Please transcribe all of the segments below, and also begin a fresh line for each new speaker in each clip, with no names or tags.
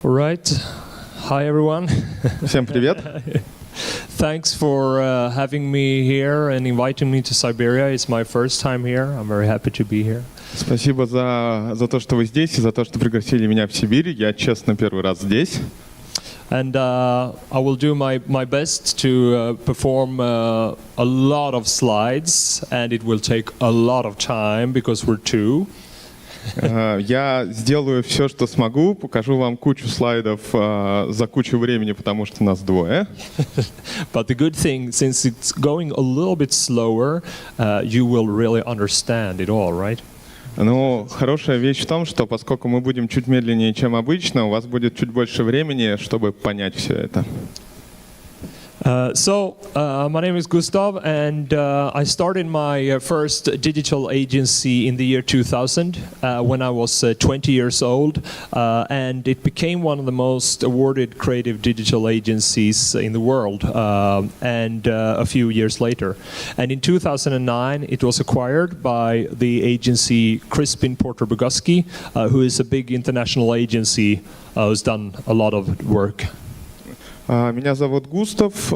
All right. Hi, everyone.
Всем привет.
Thanks for having me here and inviting me to Siberia. It's my first time here. I'm very happy to be here.
Спасибо за то, что вы здесь, и за то, что пригласили меня в Сибирь. Я, честно, первый раз здесь.
And I will do my best to perform a lot of slides, and it will take a lot of time because we're two.
Я сделаю все, что смогу, покажу вам кучу слайдов за кучу времени, потому что нас двое.
But the good thing, since it's going a little bit slower, you will really understand it all, right?
Но хорошая вещь в том, что поскольку мы будем чуть медленнее, чем обычно, у вас будет чуть больше времени, чтобы понять все это.
My name is Gustav, and I started my first digital agency in the year 2000 when I was 20 years old, and it became one of the most awarded creative digital agencies in the world, and a few years later. And in 2009, it was acquired by the agency Crispin Porter Bogusky, who is a big international agency who's done a lot of work.
Меня зовут Густав.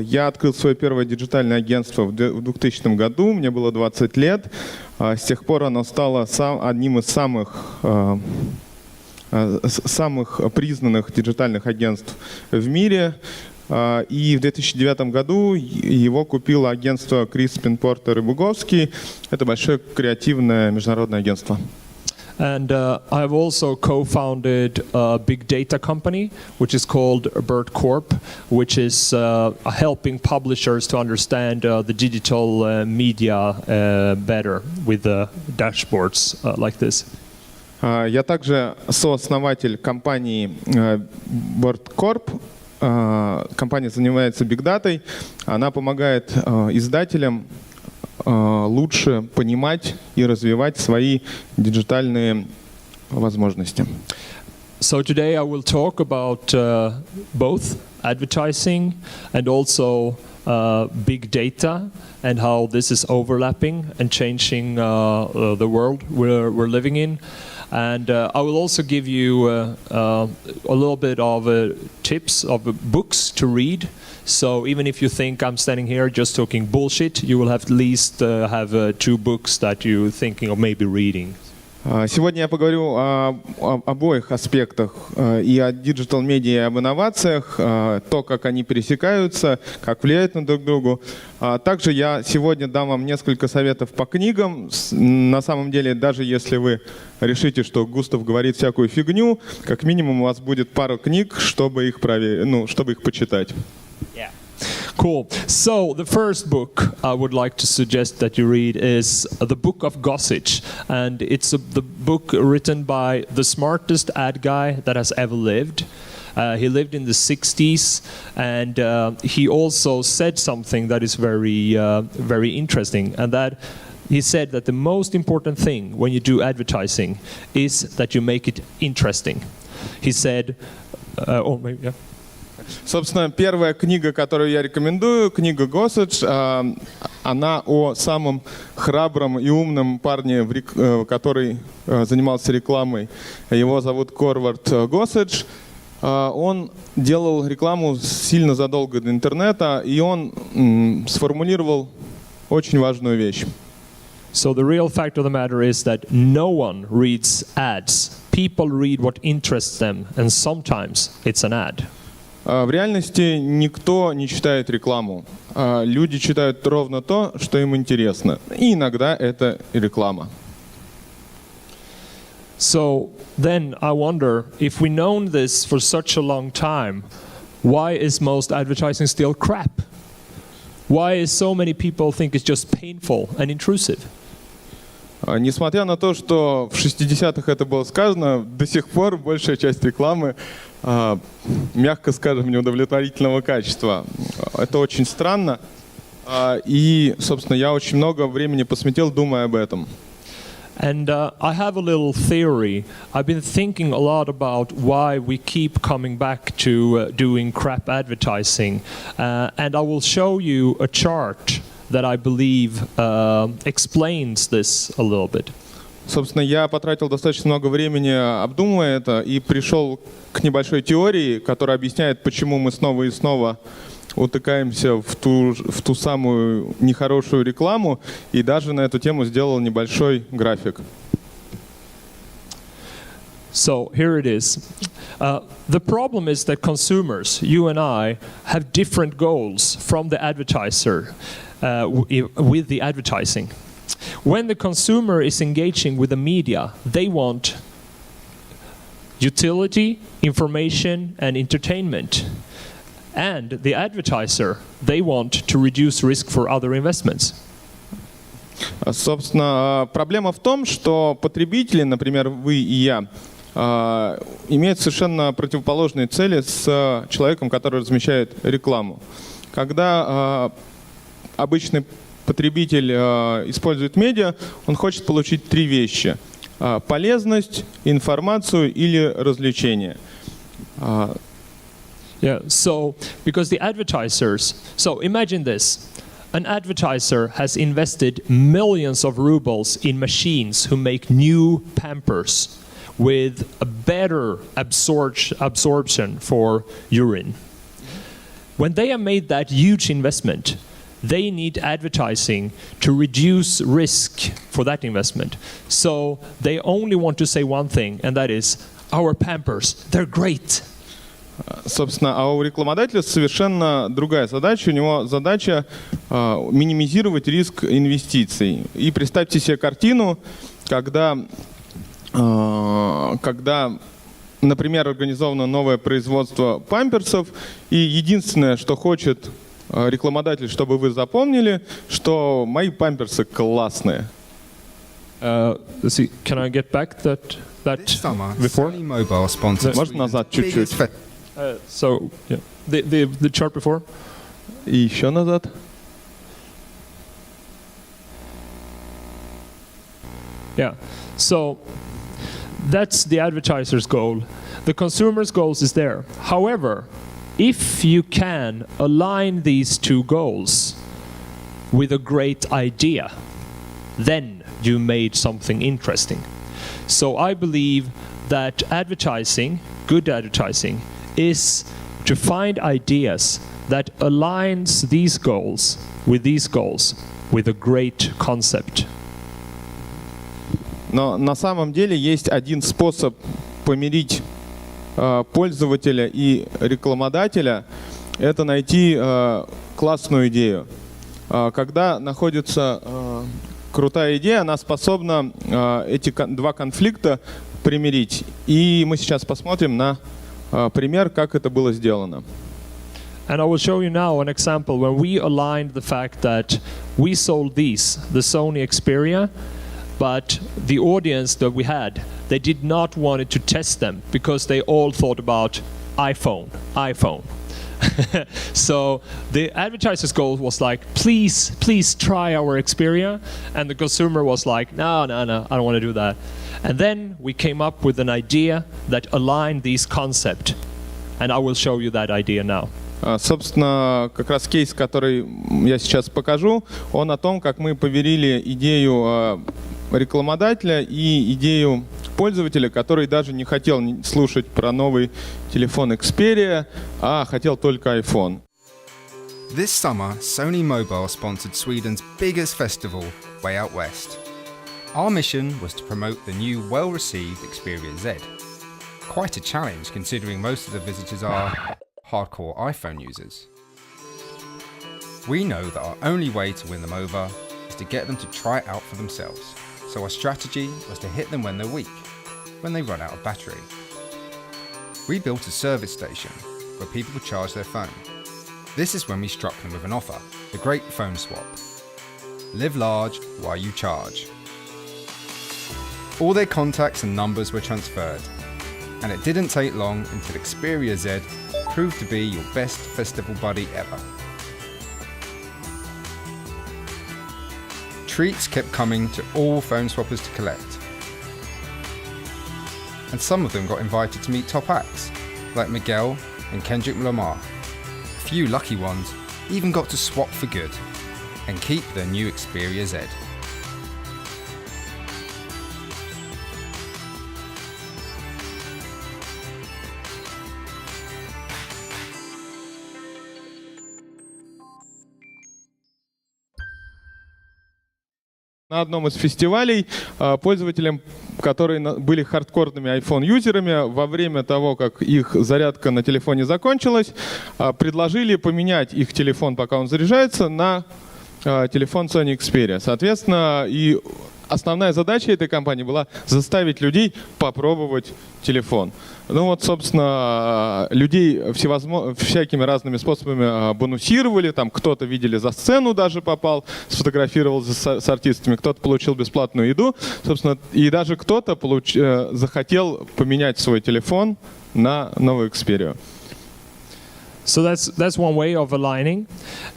Я открыл свое первое диджитальное агентство в 2000 году. Мне было 20 лет. С тех пор оно стало одним из самых признанных диджитальных агентств в мире. И в 2009 году его купило агентство Crispin Porter Bogusky. Это большое креативное международное агентство.
And I've also co-founded a big data company, which is called Bird Corp, which is helping publishers to understand the digital media better with dashboards like this.
Я также сооснователь компании Bird Corp. Компания занимается бигдатой. Она помогает издателям лучше понимать и развивать свои диджитальные возможности.
So today I will talk about both advertising and also big data and how this is overlapping and changing the world we're living in. And I will also give you a little bit of tips of books to read. So even if you think I'm standing here just talking bullshit, you will have at least have 2 books that you're thinking of maybe reading.
Сегодня я поговорю об обоих аспектах, и о диджитал-медиа, и об инновациях, то, как они пересекаются, как влияют на друг друга. Также я сегодня дам вам несколько советов по книгам. На самом деле, даже если вы решите, что Густав говорит всякую фигню, как минимум у вас будет пара книг, чтобы их почитать.
Yeah. Cool. So the first book I would like to suggest that you read is The Book of Gossage, and it's the book written by the smartest ad guy that has ever lived. He lived in the 60s, and he also said something that is very interesting, and that he said that the most important thing when you do advertising is that you make it interesting. He said, yeah.
Собственно, первая книга, которую я рекомендую, книга Gossage, она о самом храбром и умном парне, который занимался рекламой. Его зовут Корвард Gossage. Он делал рекламу сильно задолго до интернета, и он сформулировал очень важную вещь.
So the real fact of the matter is that no one reads ads. People read what interests them, and sometimes it's an ad.
В реальности никто не читает рекламу. Люди читают ровно то, что им интересно. И иногда это реклама.
So then I wonder, if we known this for such a long time, why is most advertising still crap? Why is so many people think it's just painful and intrusive?
Несмотря на то, что в 60-х это было сказано, до сих пор большая часть рекламы, мягко скажем, неудовлетворительного качества. Это очень странно. И, собственно, я очень много времени посвятил, думая об этом.
And I have a little theory. I've been thinking a lot about why we keep coming back to doing crap advertising. And I will show you a chart that I believe explains this a little bit.
Собственно, я потратил достаточно много времени, обдумывая это, и пришел к небольшой теории, которая объясняет, почему мы снова и снова утыкаемся в ту самую нехорошую рекламу, и даже на эту тему сделал небольшой график.
So here it is. The problem is that consumers, you and I, have different goals from the advertiser with the advertising. When the consumer is engaging with the media, they want utility, information, and entertainment. And the advertiser, they want to reduce risk for other investments.
Собственно, проблема в том, что потребители, например, вы и я, имеют совершенно противоположные цели с человеком, который размещает рекламу. Когда обычный потребитель использует медиа, он хочет получить три вещи: полезность, информацию или развлечение.
Yeah, so because the advertisers, so imagine this. An advertiser has invested millions of rubles in machines who make new Pampers with a better absorption for urine. When they have made that huge investment, they need advertising to reduce risk for that investment. So they only want to say one thing, and that is, our Pampers, they're great.
Собственно, а у рекламодателя совершенно другая задача. У него задача минимизировать риск инвестиций. И представьте себе картину, когда, например, организовано новое производство памперсов, и единственное, что хочет рекламодатель, чтобы вы запомнили, что мои памперсы классные.
Can I get back that before?
Можно назад чуть-чуть?
So yeah, the chart before.
И еще назад.
Yeah. So that's the advertiser's goal. The consumer's goals is there. However, if you can align these two goals with a great idea, then you made something interesting. So I believe that advertising, good advertising, is to find ideas that aligns these goals with a great concept.
Но на самом деле есть один способ помирить пользователя и рекламодателя. Это найти классную идею. Когда находится крутая идея, она способна эти два конфликта примирить. И мы сейчас посмотрим на пример, как это было сделано.
And I will show you now an example when we aligned the fact that we sold the Sony Xperia, but the audience that we had, they did not want to test them because they all thought about iPhone. So the advertiser's goal was like, please try our Xperia, and the consumer was like, no, I don't want to do that. And then we came up with an idea that aligned these concepts, and I will show you that idea now.
Собственно, как раз кейс, который я сейчас покажу, он о том, как мы поверили идею рекламодателя и идею пользователя, который даже не хотел слушать про новый телефон Xperia, а хотел только iPhone.
This summer, Sony Mobile sponsored Sweden's biggest festival, Way Out West. Our mission was to promote the new, well-received Xperia Z. Quite a challenge considering most of the visitors are hardcore iPhone users. We know that our only way to win them over is to get them to try it out for themselves. So our strategy was to hit them when they're weak, when they run out of battery. We built a service station where people could charge their phone. This is when we struck them with an offer, the great phone swap. Live large while you charge. All their contacts and numbers were transferred, and it didn't take long until Xperia Z proved to be your best festival buddy ever. Treats kept coming to all phone swappers to collect. And some of them got invited to meet top acts, like Miguel and Kendrick Lamar. A few lucky ones even got to swap for good and keep their new Xperia Z.
На одном из фестивалей пользователям, которые были хардкорными iPhone-юзерами, во время того, как их зарядка на телефоне закончилась, предложили поменять их телефон, пока он заряжается, на телефон Sony Xperia. Соответственно, и основная задача этой компании была заставить людей попробовать телефон. Ну вот, собственно, людей всякими разными способами бонусировали. Там кто-то, видели, за сцену даже попал, сфотографировался с артистами, кто-то получил бесплатную еду. Собственно, и даже кто-то захотел поменять свой телефон на новую Xperia.
So that's one way of aligning.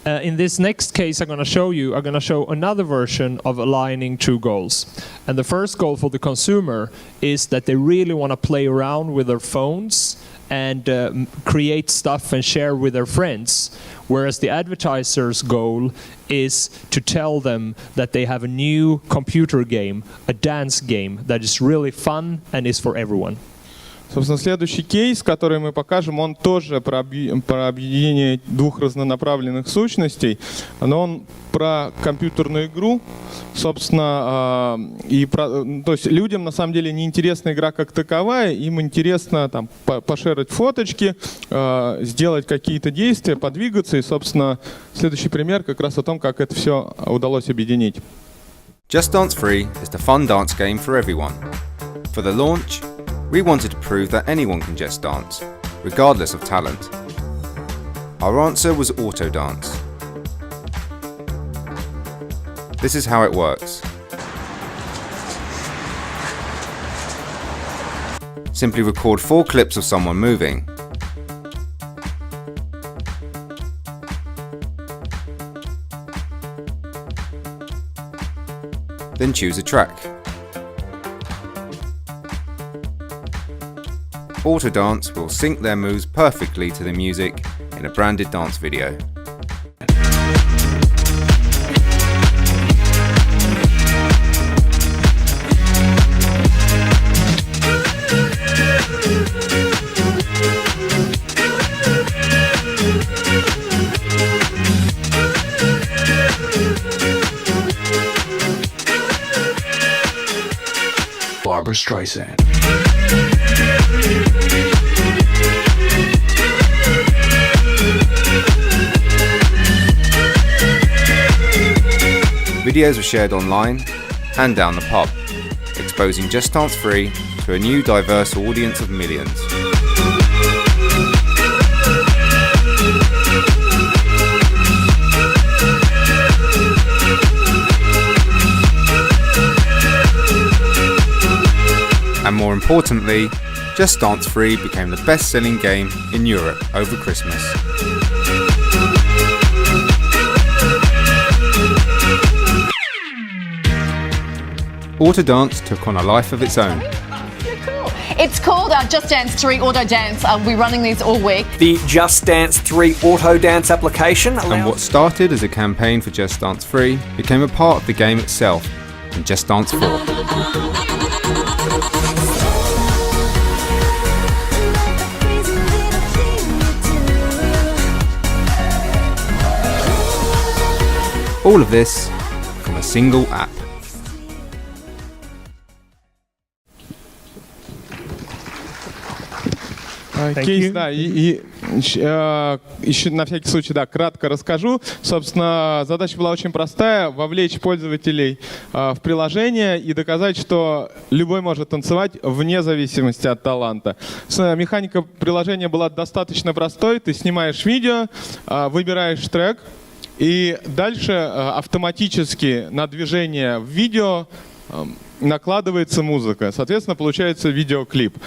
In this next case I'm going to show another version of aligning two goals. And the first goal for the consumer is that they really want to play around with their phones and create stuff and share with their friends. Whereas the advertiser's goal is to tell them that they have a new computer game, a dance game that is really fun and is for everyone.
Собственно, следующий кейс, который мы покажем, он тоже про объединение двух разнонаправленных сущностей, но он про компьютерную игру, собственно, то есть людям на самом деле не интересна игра как таковая, им интересно там пошерить фоточки, сделать какие-то действия, подвигаться, и, собственно, следующий пример как раз о том, как это все удалось объединить.
Just Dance Free is the fun dance game for everyone. For the launch, we wanted to prove that anyone can just dance, regardless of talent. Our answer was auto dance. This is how it works. Simply record 4 clips of someone moving. Then choose a track. Autodance will sync their moves perfectly to the music in a branded dance video.
Barbra Streisand.
Videos were shared online and down the pub, exposing Just Dance Free to a new diverse audience of millions. And more importantly, Just Dance Free became the best-selling game in Europe over Christmas. Autodance took on a life of its own.
It's called Just Dance 3 Auto Dance. We're running these all week.
The Just Dance 3 Auto Dance application allows...
And what started as a campaign for Just Dance Free became a part of the game itself in Just Dance 4. All of this from a single app.
Кейс, да, и еще на всякий случай, да, кратко расскажу. Собственно, задача была очень простая: вовлечь пользователей в приложение и доказать, что любой может танцевать вне зависимости от таланта. Механика приложения была достаточно простой. Ты снимаешь видео, выбираешь трек, и дальше автоматически на движение в видео накладывается музыка. Соответственно, получается видеоклип.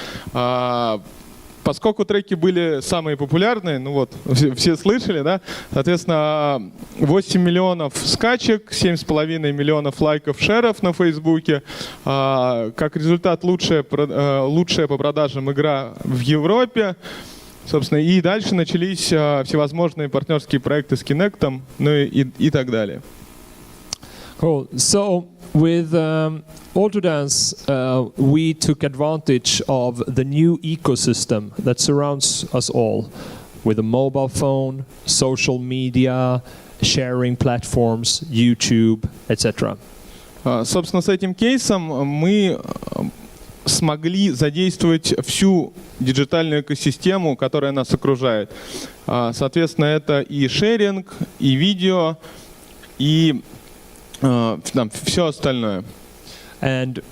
Поскольку треки были самые популярные, ну вот, все слышали, да? Соответственно, 8 миллионов скачек, 7,5 миллионов лайков, шеров на Фейсбуке. Как результат, лучшая по продажам игра в Европе. Собственно, и дальше начались всевозможные партнерские проекты с Kinect, ну и так далее.
Cool. So with Autodance, we took advantage of the new ecosystem that surrounds us all, with a mobile phone, social media, sharing platforms, YouTube, etc.
Собственно, с этим кейсом мы смогли задействовать всю диджитальную экосистему, которая нас окружает. Соответственно, это и шеринг, и видео, и все остальное.
And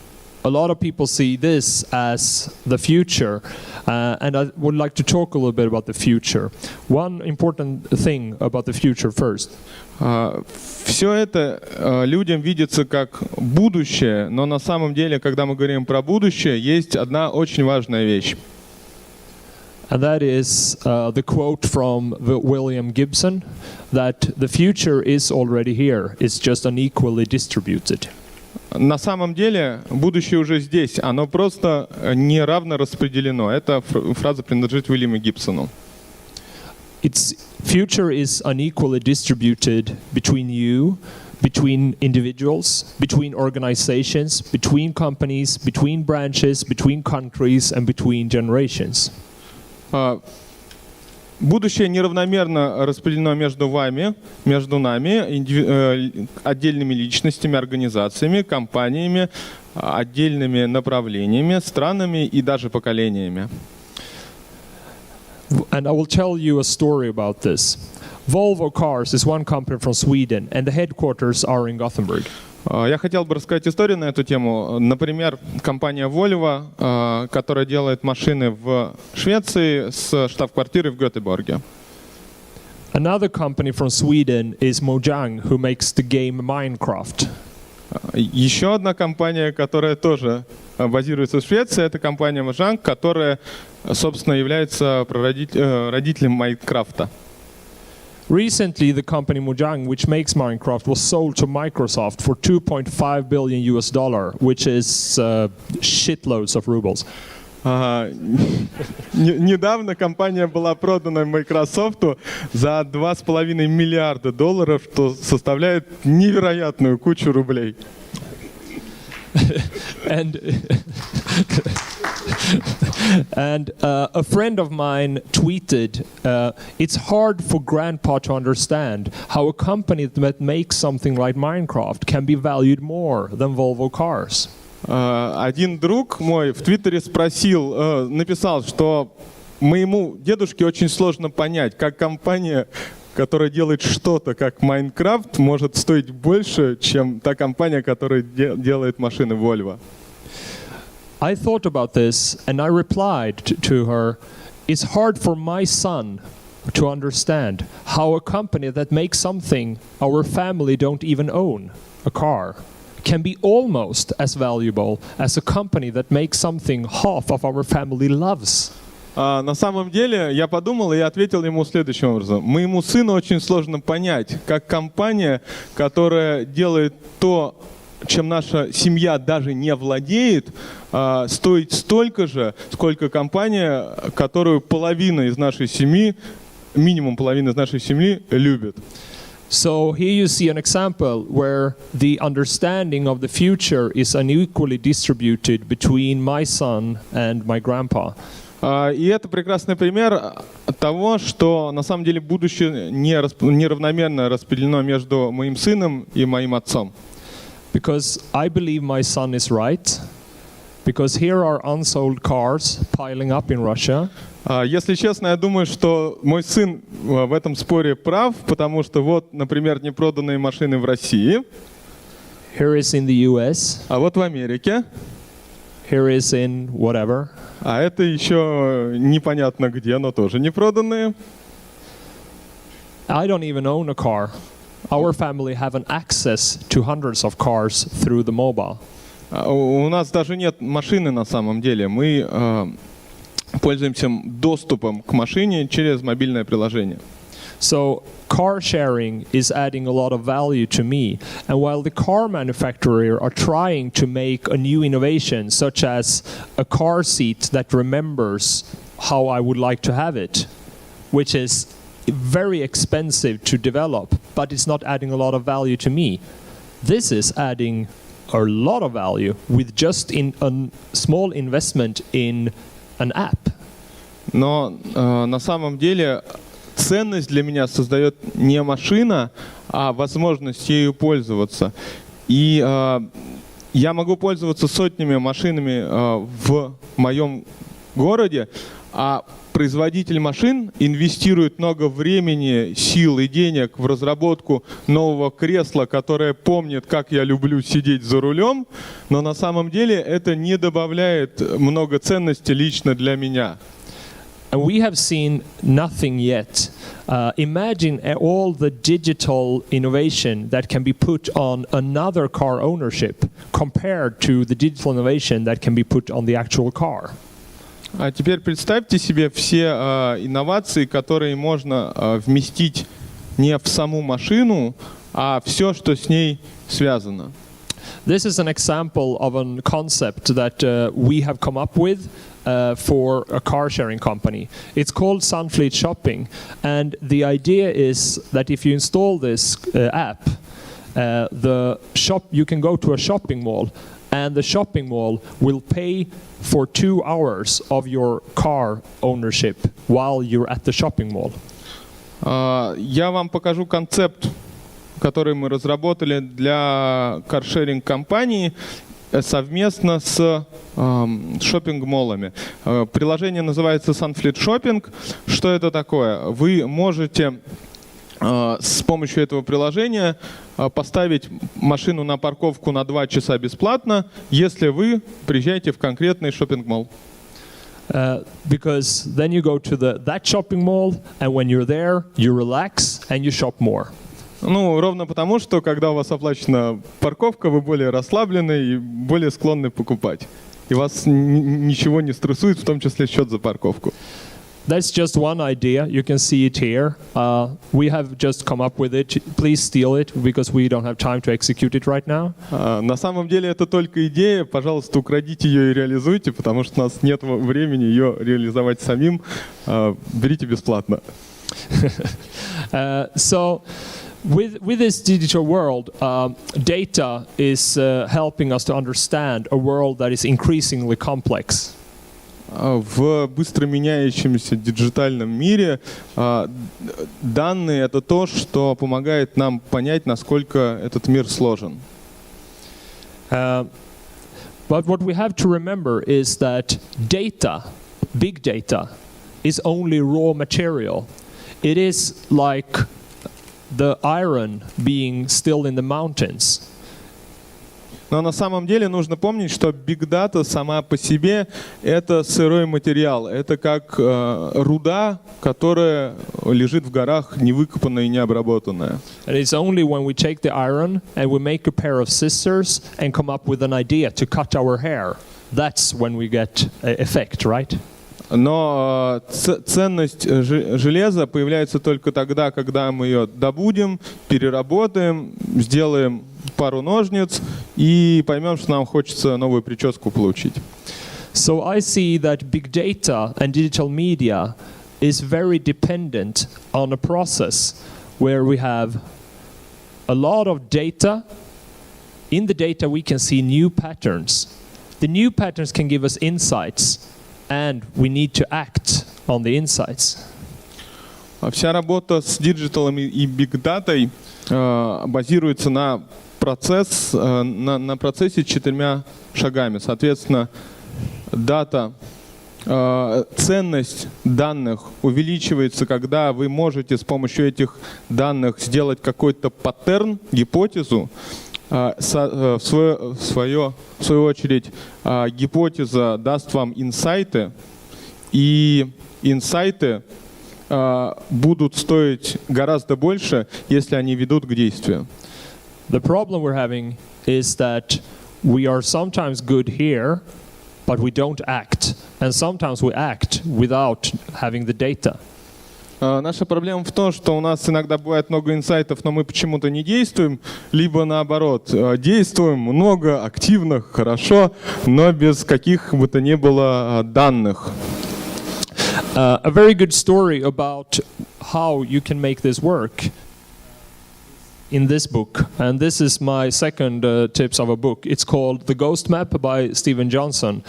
a lot of people see this as the future, and I would like to talk a little bit about the future. One important thing about the future first.
Все это людям видится как будущее, но на самом деле, когда мы говорим про будущее, есть одна очень важная вещь.
And that is the quote from William Gibson, that the future is already here, it's just unequally distributed.
На самом деле, будущее уже здесь, оно просто неравно распределено. Эта фраза принадлежит Уильяму Гибсону.
Its future is unequally distributed between you, between individuals, between organizations, between companies, between branches, between countries, and between generations.
Будущее неравномерно распределено между вами, между нами, отдельными личностями, организациями, компаниями, отдельными направлениями, странами и даже поколениями.
And I will tell you a story about this. Volvo Cars is one company from Sweden, and the headquarters are in Gothenburg.
Я хотел бы рассказать историю на эту тему. Например, компания Volvo, которая делает машины в Швеции с штаб-квартирой в Гетеборге.
Another company from Sweden is Mojang, who makes the game Minecraft.
Еще одна компания, которая тоже базируется в Швеции, это компания Mojang, которая, собственно, является родителем Майнкрафта.
Recently, the company Mojang, which makes Minecraft, was sold to Microsoft for $2.5 billion, which is shitloads of rubles.
Недавно компания была продана Microsoft за $2,5 миллиарда, что составляет невероятную кучу рублей.
And a friend of mine tweeted, it's hard for grandpa to understand how a company that makes something like Minecraft can be valued more than Volvo cars.
Один друг мой в Твиттере написал, что моему дедушке очень сложно понять, как компания, которая делает что-то как Майнкрафт, может стоить больше, чем та компания, которая делает машины Volvo.
I thought about this and I replied to her, it's hard for my son to understand how a company that makes something our family don't even own, a car, can be almost as valuable as a company that makes something half of our family loves.
На самом деле, я подумал и ответил ему следующим образом. Моему сыну очень сложно понять, как компания, которая делает то, чем наша семья даже не владеет, стоит столько же, сколько компания, которую половина из нашей семьи, минимум половина из нашей семьи любит.
So here you see an example where the understanding of the future is unequally distributed between my son and my grandpa.
И это прекрасный пример того, что на самом деле будущее неравномерно распределено между моим сыном и моим отцом.
Because I believe my son is right. Because here are unsold cars piling up in Russia.
Если честно, я думаю, что мой сын в этом споре прав, потому что вот, например, непроданные машины в России.
Here is in the US.
А вот в Америке.
Here is in whatever.
А это еще непонятно где, но тоже непроданные.
I don't even own a car. Our family have an access to hundreds of cars through the mobile.
У нас даже нет машины на самом деле. Мы пользуемся доступом к машине через мобильное приложение.
So car sharing is adding a lot of value to me. And while the car manufacturer are trying to make a new innovation, such as a car seat that remembers how I would like to have it, which is very expensive to develop, but it's not adding a lot of value to me. This is adding a lot of value with just in a small investment in an app.
Но на самом деле ценность для меня создает не машина, а возможность ею пользоваться. И я могу пользоваться сотнями машинами в моем городе, а производитель машин инвестирует много времени, сил и денег в разработку нового кресла, которое помнит, как я люблю сидеть за рулем, но на самом деле это не добавляет много ценности лично для меня.
And we have seen nothing yet. Imagine all the digital innovation that can be put on another car ownership compared to the digital innovation that can be put on the actual car.
А теперь представьте себе все инновации, которые можно вместить не в саму машину, а все, что с ней связано.
This is an example of a concept that we have come up with for a car sharing company. It's called Sunfleet Shopping, and the idea is that if you install this app, you can go to a shopping mall, and the shopping mall will pay for 2 hours of your car ownership while you're at the shopping mall.
Я вам покажу концепт, который мы разработали для каршеринг-компании совместно с шоппинг-моллами. Приложение называется Sunfleet Shopping. Что это такое? Вы можете с помощью этого приложения поставить машину на парковку на 2 часа бесплатно, если вы приезжаете в конкретный шоппинг-молл.
Because then you go to that shopping mall, and when you're there, you relax and you shop more.
Ну, ровно потому, что когда у вас оплачена парковка, вы более расслаблены и более склонны покупать. И вас ничего не стрессует, в том числе счет за парковку.
That's just one idea. You can see it here. We have just come up with it. Please steal it, because we don't have time to execute it right now.
На самом деле это только идея. Пожалуйста, украдите ее и реализуйте, потому что у нас нет времени ее реализовать самим. Берите бесплатно.
So, with this digital world, data is helping us to understand a world that is increasingly complex.
В быстро меняющемся диджитальном мире данные — это то, что помогает нам понять, насколько этот мир сложен.
But what we have to remember is that data, big data, is only raw material. It is like the iron being still in the mountains.
Но на самом деле нужно помнить, что Big Data сама по себе — это сырой материал. Это как руда, которая лежит в горах, невыкопанная и необработанная.
And it's only when we take the iron and we make a pair of scissors and come up with an idea to cut our hair. That's when we get effect, right?
Но ценность железа появляется только тогда, когда мы ее добудем, переработаем, сделаем пару ножниц и поймем, что нам хочется новую прическу получить.
So I see that big data and digital media is very dependent on a process where we have a lot of data. In the data we can see new patterns. The new patterns can give us insights, and we need to act on the insights.
Вся работа с диджиталом и бигдатой базируется на процессе 4 шагами. Соответственно, ценность данных увеличивается, когда вы можете с помощью этих данных сделать какой-то паттерн, гипотезу. В свою очередь, гипотеза даст вам инсайты, и инсайты будут стоить гораздо больше, если они ведут к действию.
The problem we're having is that we are sometimes good here, but we don't act, and sometimes we act without having the data.
Наша проблема в том, что у нас иногда бывает много инсайтов, но мы почему-то не действуем, либо наоборот, действуем много, активно, хорошо, но без каких бы то ни было данных.
A very good story about how you can make this work in this book, and this is my second tips of a book. It's called The Ghost Map by Steven Johnson.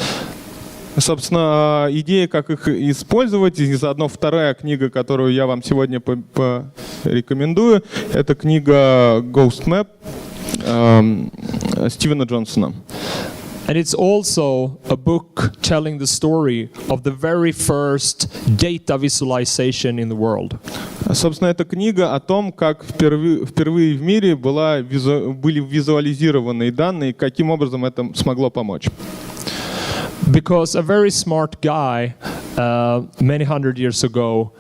Собственно, идея, как их использовать, и заодно вторая книга, которую я вам сегодня порекомендую, это книга Ghost Map, Стивена Джонсона.
And it's also a book telling the story of the very first data visualization in the world.
Собственно, это книга о том, как впервые в мире были визуализированы данные, каким образом это смогло помочь.
Because a very smart guy, many hundred years ago,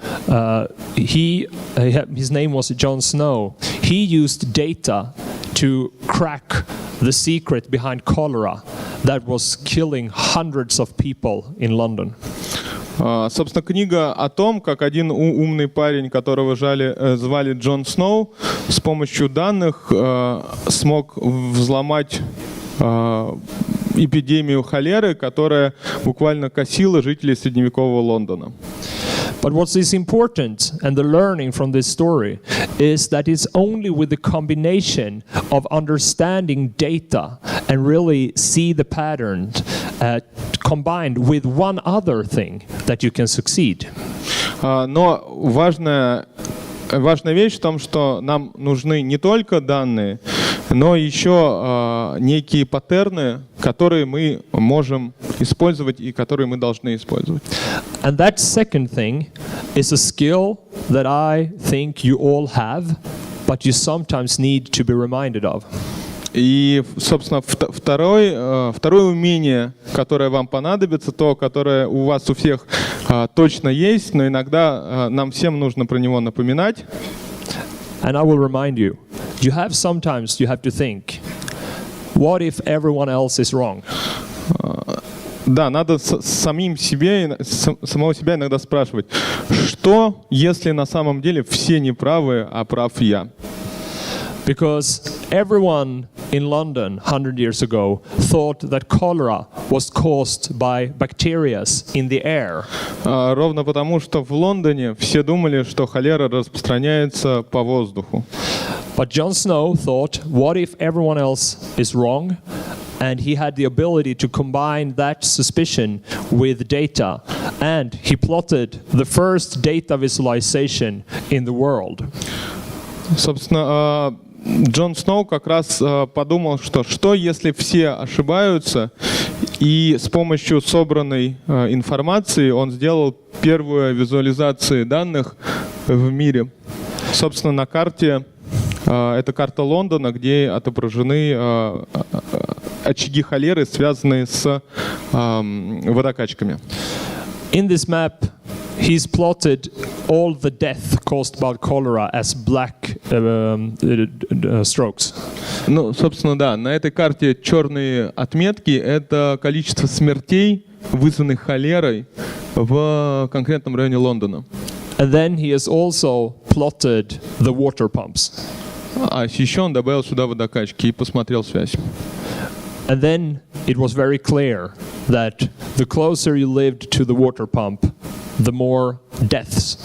his name was Jon Snow. He used data to crack the secret behind cholera that was killing hundreds of people in London.
Собственно, книга о том, как один умный парень, которого звали Джон Сноу, с помощью данных смог взломать эпидемию холеры, которая буквально косила жителей средневекового Лондона.
But what is important, and the learning from this story, is that it's only with the combination of understanding data and really see the pattern combined with one other thing that you can succeed.
Но важная вещь в том, что нам нужны не только данные, но еще некие паттерны, которые мы можем использовать и которые мы должны использовать.
And that second thing is a skill that I think you all have, but you sometimes need to be reminded of.
И, собственно, второе умение, которое вам понадобится, то, которое у вас у всех точно есть, но иногда нам всем нужно про него напоминать.
And I will remind you, sometimes you have to think, what if everyone else is wrong?
Да, надо самого себя иногда спрашивать, что, если на самом деле все неправы, а прав я?
Because everyone in London 100 years ago thought that cholera was caused by bacteria in the air.
Ровно потому, что в Лондоне все думали, что холера распространяется по воздуху.
But Jon Snow thought, what if everyone else is wrong? And he had the ability to combine that suspicion with data. And he plotted the first data visualization in the world.
Собственно, Джон Сноу как раз подумал, что если все ошибаются, и с помощью собранной информации он сделал первую визуализацию данных в мире. Собственно, на карте, это карта Лондона, где отображены очаги холеры, связанные с водокачками.
In this map, he's plotted all the death caused by cholera as black strokes.
Ну, собственно, да, на этой карте черные отметки — это количество смертей, вызванных холерой в конкретном районе Лондона.
And then he has also plotted the water pumps.
А еще он добавил сюда водокачки и посмотрел связь.
And then it was very clear that the closer you lived to the water pump, the more deaths.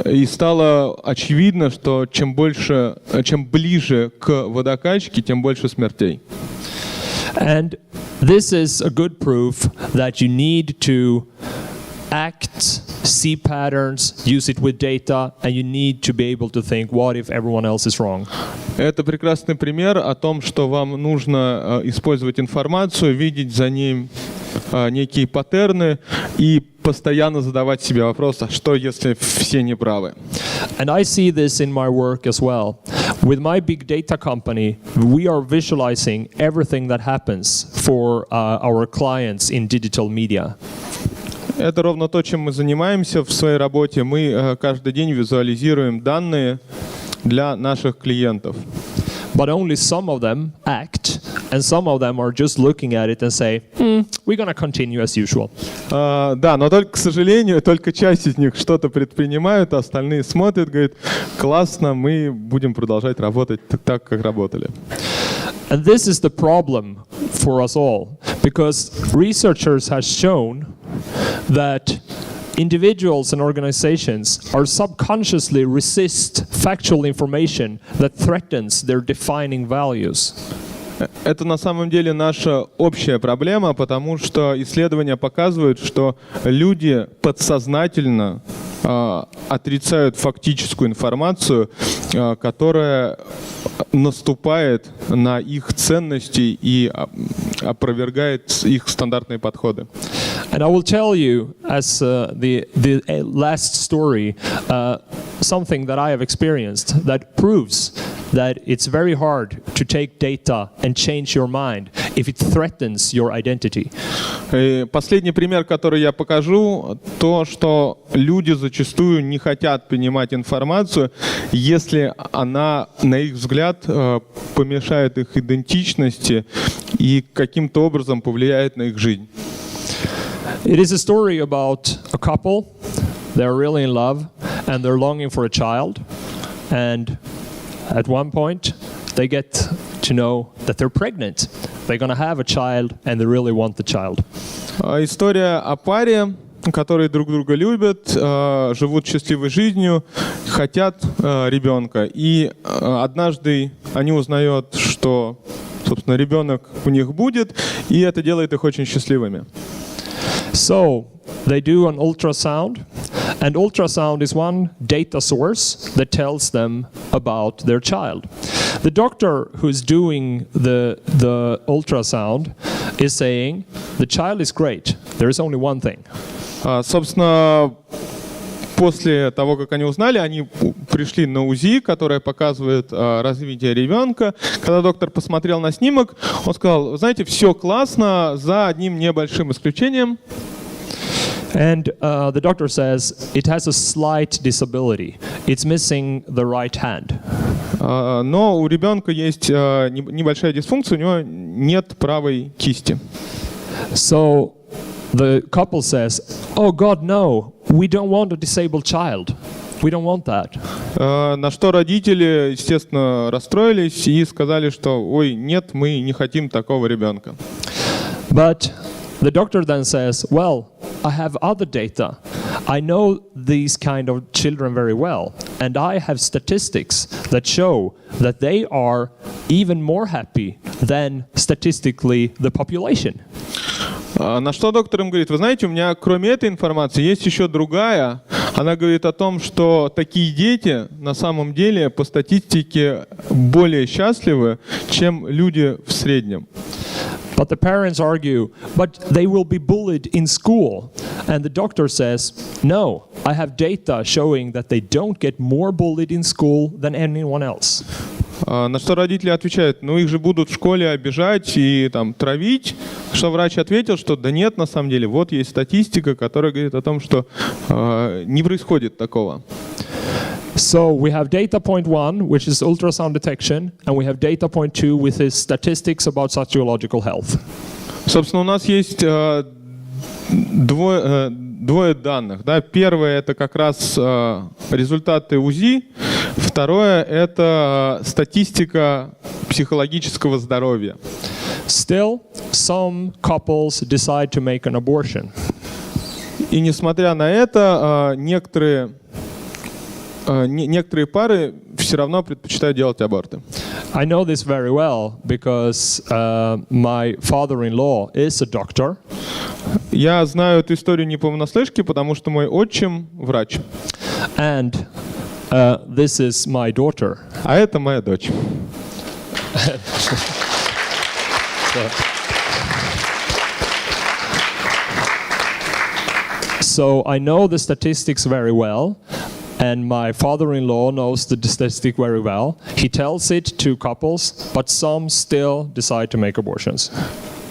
И стало очевидно, что чем ближе к водокачке, тем больше смертей.
And this is a good proof that you need to act, see patterns, use it with data, and you need to be able to think, what if everyone else is wrong?
Это прекрасный пример о том, что вам нужно использовать информацию, видеть за ней некие паттерны и постоянно задавать себе вопрос, а что, если все неправы?
And I see this in my work as well. With my big data company, we are visualizing everything that happens for our clients in digital media.
Это ровно то, чем мы занимаемся в своей работе. Мы каждый день визуализируем данные для наших клиентов.
But only some of them act, and some of them are just looking at it and say, we're going to continue as usual.
Да, но только, к сожалению, только часть из них что-то предпринимают, а остальные смотрят, говорят, классно, мы будем продолжать работать так, как работали.
And this is the problem for us all, because researchers have shown that individuals and organizations are subconsciously resist factual information that threatens their defining values.
Это на самом деле наша общая проблема, потому что исследования показывают, что люди подсознательно отрицают фактическую информацию, которая наступает на их ценности и опровергает их стандартные подходы.
And I will tell you, as the last story, something that I have experienced that proves that it's very hard to take data and change your mind if it threatens your identity.
Последний пример, который я покажу, то, что люди зачастую не хотят принимать информацию, если она, на их взгляд, помешает их идентичности и каким-то образом повлияет на их жизнь.
It is a story about a couple. They're really in love and they're longing for a child. And at one point, they get to know that they're pregnant. They're going to have a child and they really want the child.
История о паре, которые друг друга любят, живут счастливой жизнью, хотят ребенка. И однажды они узнают, что, собственно, ребенок у них будет, и это делает их очень счастливыми.
So they do an ultrasound, and ultrasound is one data source that tells them about their child. The doctor who's doing the ultrasound is saying, the child is great, there is only one thing.
Собственно, после того, как они узнали, они пришли на УЗИ, которое показывает развитие ребенка. Когда доктор посмотрел на снимок, он сказал, знаете, все классно, за одним небольшим исключением.
And the doctor says it has a slight disability. It's missing the right hand.
Но у ребенка есть небольшая дисфункция, у него нет правой кисти.
So the couple says, "Oh God, no! We don't want a disabled child. We don't want that."
На что родители, естественно, расстроились и сказали, что, ой, нет, мы не хотим такого ребенка.
But the doctor then says, well, I have other data. I know these kind of children very well, and I have statistics that show that they are even more happy than statistically the population.
На что доктор им говорит, вы знаете, у меня кроме этой информации есть еще другая. Она говорит о том, что такие дети на самом деле по статистике более счастливы, чем люди в среднем.
But the parents argue, but they will be bullied in school. And the doctor says, no, I have data showing that they don't get more bullied in school than anyone else.
На что родители отвечают, ну их же будут в школе обижать и там травить. Что врач ответил, что да нет, на самом деле, вот есть статистика, которая говорит о том, что не происходит такого.
So we have data point 1, which is ultrasound detection, and we have data point 2, with his statistics about sociological health.
Собственно, у нас есть двое данных. Да? Первое — это как раз результаты УЗИ. Второе — это статистика психологического здоровья.
Still, some couples decide to make an abortion.
И несмотря на это, некоторые пары все равно предпочитают делать аборты.
I know this very well because my father-in-law is a doctor.
Я знаю эту историю не понаслышке, потому что мой отчим врач.
And this is my daughter.
А это моя дочь.
So I know the statistics very well. And my father-in-law knows the statistic very well. He tells it to couples, but some still decide to make abortions.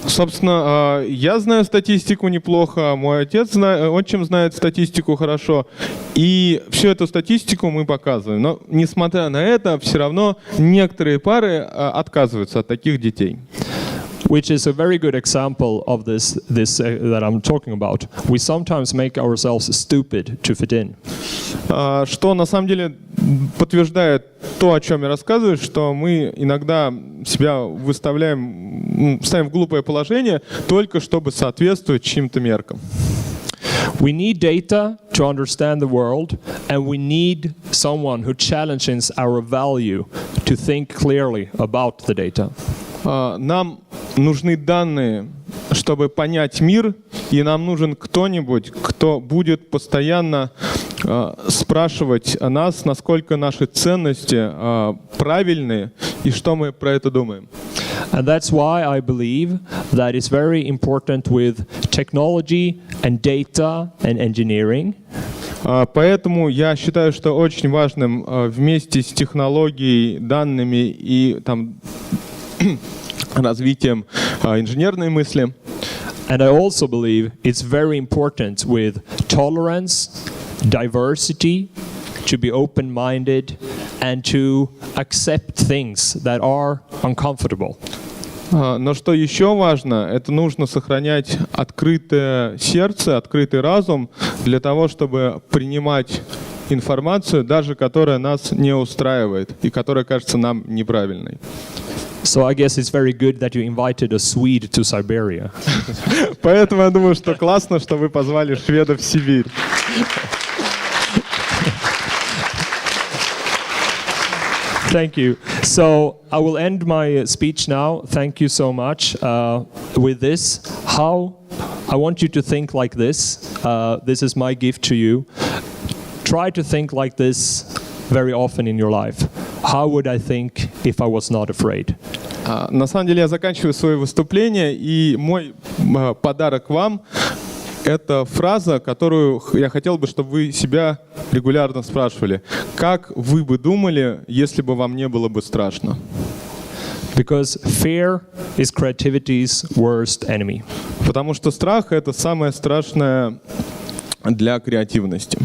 Собственно, я знаю статистику неплохо, мой отчим знает статистику хорошо, и всю эту статистику мы показываем. Но, несмотря на это, все равно некоторые пары отказываются от таких детей.
Which is a very good example of this that I'm talking about. We sometimes make ourselves stupid to fit in.
Что на самом деле подтверждает то, о чем я рассказываю, что мы иногда себя ставим в глупое положение только чтобы соответствовать чьим-то меркам.
We need data to understand the world, and we need someone who challenges our value to think clearly about the data.
Нам нужны данные, чтобы понять мир, и нам нужен кто-нибудь, кто будет постоянно спрашивать нас, насколько наши ценности правильные и что мы про это думаем.
And that's why I believe that it's very important with technology and data and engineering.
Поэтому я считаю, что очень важным вместе с технологией, данными и развитием инженерной мысли.
And I also believe it's very important with tolerance, diversity, to be open-minded and to accept things that are uncomfortable.
Но что еще важно, это нужно сохранять открытое сердце, открытый разум для того, чтобы принимать информацию, даже которая нас не устраивает и которая кажется нам неправильной.
So I guess it's very good that you invited a Swede to Siberia.
Поэтому я думаю, что классно, что вы позвали шведов в Сибирь.
Thank you. So I will end my speech now. Thank you so much. With this, how I want you to think like this. This is my gift to you. Try to think like this very often in your life. How would I think if I was not afraid?
На самом деле я заканчиваю свое выступление, и мой подарок вам — это фраза, которую я хотел бы, чтобы вы себя регулярно спрашивали. Как вы бы думали, если бы вам не было бы страшно?
Because fear is creativity's worst enemy.
Потому что страх — это самое страшное для креативности.